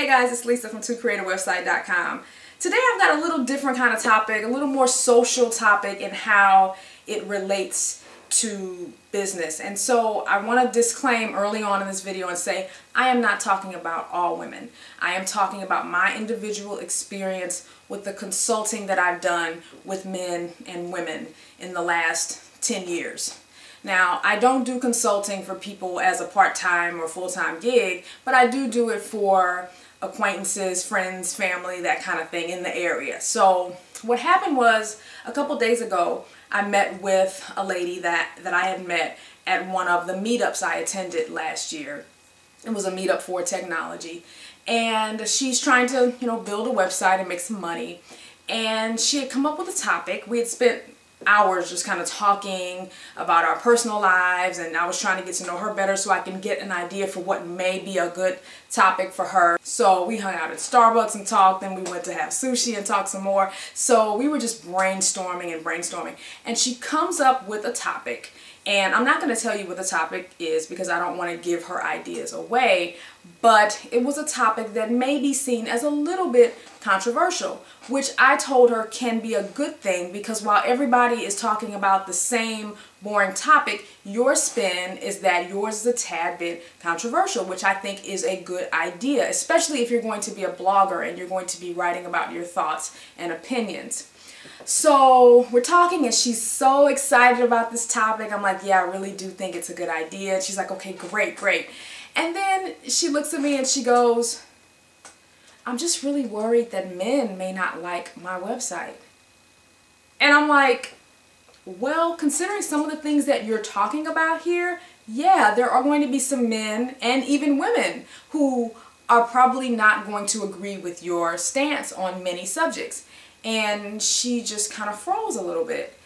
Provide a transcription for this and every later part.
Hey guys, it's Lisa from 2creativewebsite.com. Today I've got a little different kind of topic, a little more social topic in how it relates to business. And so I want to disclaim early on in this video and say I am not talking about all women. I am talking about my individual experience with the consulting that I've done with men and women in the last 10 years. Now, I don't do consulting for people as a part-time or full-time gig, but I do it for acquaintances, friends, family, that kind of thing in the area. So what happened was a couple days ago, I met with a lady that I had met at one of the meetups I attended last year. It was a meetup for technology. And she's trying to, build a website and make some money. And she had come up with a topic. We had spent hours just kind of talking about our personal lives, and I was trying to get to know her better so I can get an idea for what may be a good topic for her. So we hung out at Starbucks and talked, then we went to have sushi and talk some more. So we were just brainstorming, and she comes up with a topic. And I'm not going to tell you what the topic is because I don't want to give her ideas away, but it was a topic that may be seen as a little bit controversial, which I told her can be a good thing because while everybody is talking about the same boring topic, your spin is that yours is a tad bit controversial, which I think is a good idea, especially if you're going to be a blogger and you're going to be writing about your thoughts and opinions. So we're talking and she's so excited about this topic. I'm like, yeah, I really do think it's a good idea. She's like, okay, great. And then she looks at me and she goes, I'm just really worried that men may not like my website. And I'm like, well, considering some of the things that you're talking about here, yeah, there are going to be some men and even women who are probably not going to agree with your stance on many subjects. And she just kind of froze a little bit.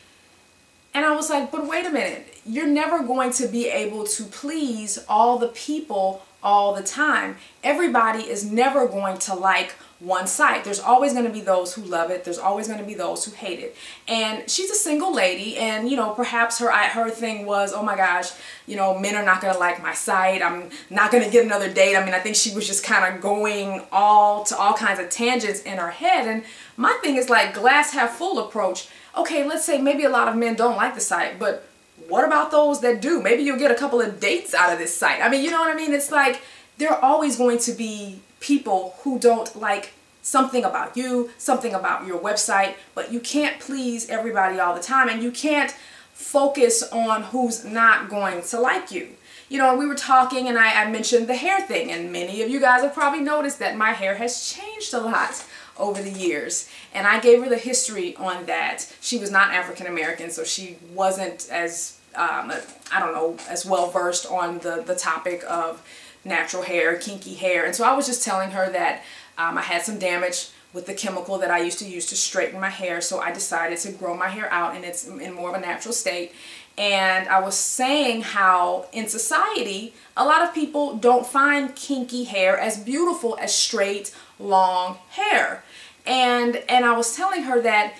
And I was like, but wait a minute, you're never going to be able to please all the people all the time. Everybody is never going to like one site. There's always going to be those who love it. There's always going to be those who hate it. And she's a single lady, and perhaps her thing was, oh my gosh, men are not going to like my site. I'm not going to get another date. I mean, I think she was just kind of going to all kinds of tangents in her head. And my thing is like glass half full approach. Okay, let's say maybe a lot of men don't like the site, but what about those that do? Maybe you'll get a couple of dates out of this site. I mean, you know what I mean? It's like there are always going to be people who don't like something about you, something about your website, but you can't please everybody all the time, and you can't focus on who's not going to like you. We were talking and I mentioned the hair thing, and many of you guys have probably noticed that my hair has changed a lot over the years, and I gave her the history on that. She was not African American, so she wasn't as as well versed on the topic of natural hair, kinky hair. And so I was just telling her that I had some damage with the chemical that I used to use to straighten my hair, so I decided to grow my hair out and it's in more of a natural state. And I was saying how in society a lot of people don't find kinky hair as beautiful as straight, long hair. And I was telling her that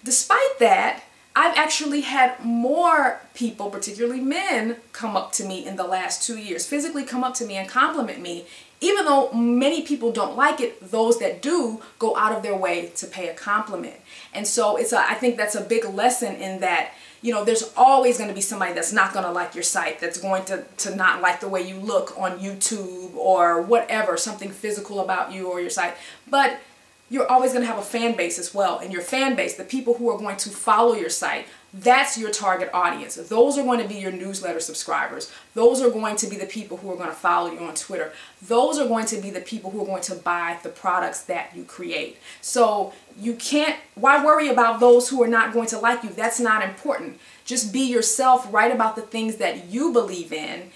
despite that, I've actually had more people, particularly men, come up to me in the last 2 years, physically come up to me and compliment me. Even though many people don't like it, those that do go out of their way to pay a compliment. And so I think that's a big lesson in that, there's always going to be somebody that's not going to like your site, that's going to not like the way you look on YouTube or whatever, something physical about you or your site. But you're always going to have a fan base as well. And your fan base, the people who are going to follow your site, that's your target audience. Those are going to be your newsletter subscribers. Those are going to be the people who are going to follow you on Twitter. Those are going to be the people who are going to buy the products that you create. So why worry about those who are not going to like you? That's not important. Just be yourself, write about the things that you believe in,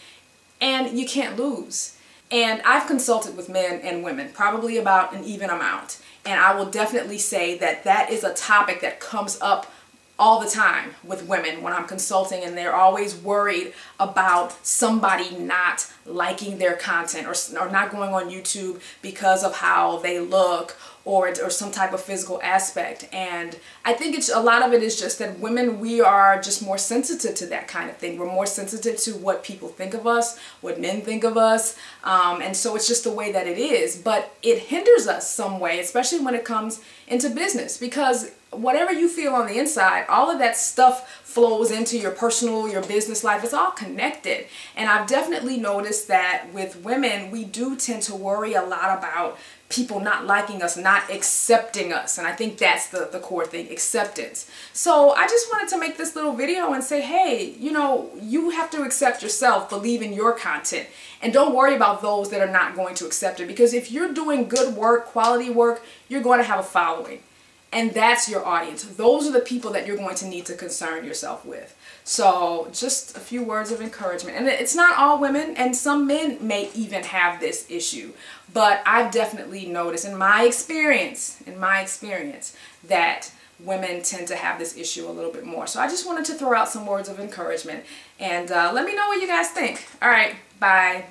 and you can't lose. And I've consulted with men and women, probably about an even amount. And I will definitely say that that is a topic that comes up all the time with women when I'm consulting, and they're always worried about somebody not liking their content or not going on YouTube because of how they look or some type of physical aspect. And I think a lot of it is just that women, we are just more sensitive to that kind of thing. We're more sensitive to what people think of us, what men think of us, and so it's just the way that it is. But it hinders us some way, especially when it comes into business, because whatever you feel on the inside, all of that stuff flows into your personal, your business life. It's all connected. And I've definitely noticed that with women, we do tend to worry a lot about people not liking us, not accepting us. And I think that's the core thing, acceptance. So I just wanted to make this little video and say, hey, you know, you have to accept yourself, believe in your content, and don't worry about those that are not going to accept it. Because if you're doing good work, quality work, you're going to have a following. And that's your audience. Those are the people that you're going to need to concern yourself with. So just a few words of encouragement. And it's not all women, and some men may even have this issue. But I've definitely noticed in my experience, that women tend to have this issue a little bit more. So I just wanted to throw out some words of encouragement. And let me know what you guys think. All right, bye.